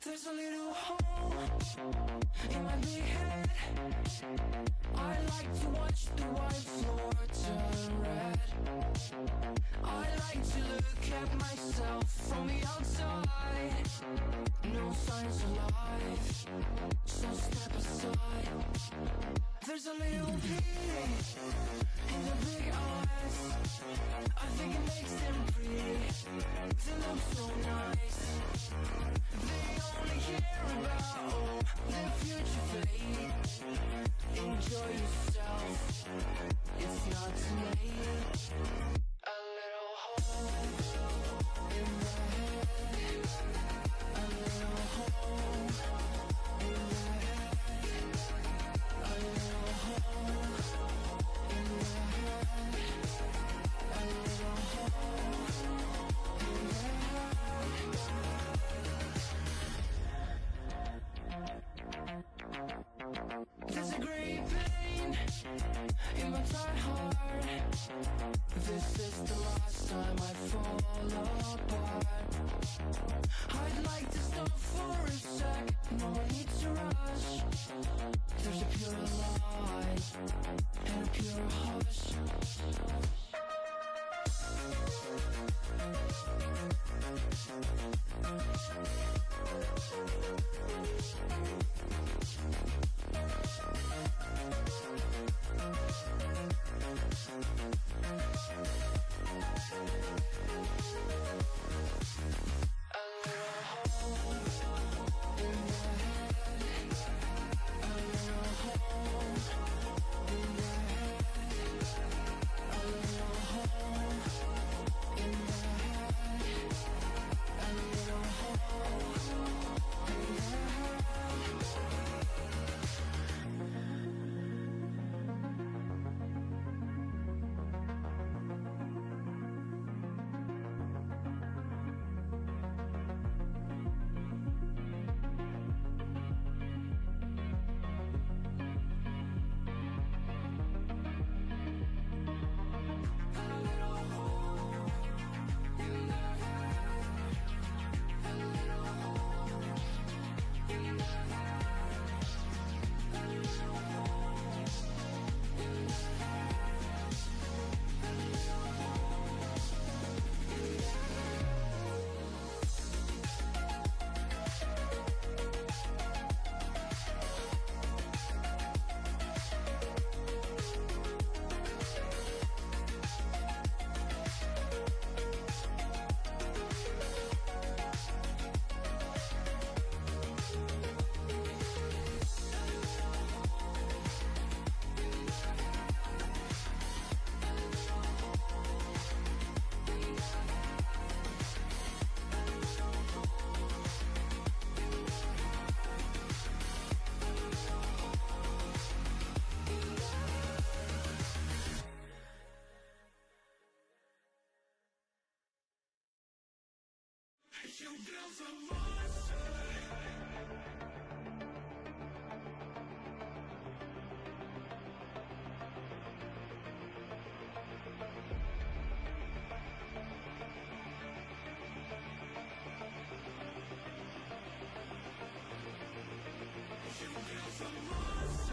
There's a little hole in my big head. I like to watch the white floor turn red. I like to look at myself from the outside. No signs of life, so step aside. There's a little pity in the big eyes. I think it makes them pretty. They look so nice. They only care about their future fate. Enjoy yourself, it's not too late. A little hole in the head. A little hole in the head. A little hole in the head. A little hole in the head. There's a great pain in my tight heart. This is the last time I fall apart. I'd like to stop for a sec. No need to rush. There's a pure light and a pure hush. You girls are monsters. You girls are monsters.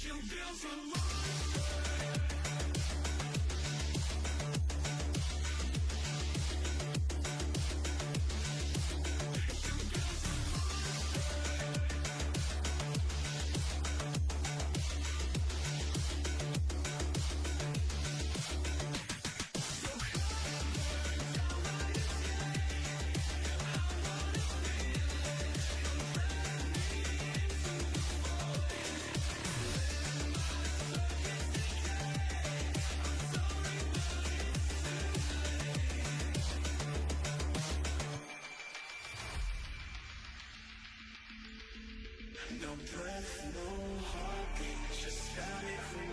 You girls are no breath, no heartbeat, just Tell me please.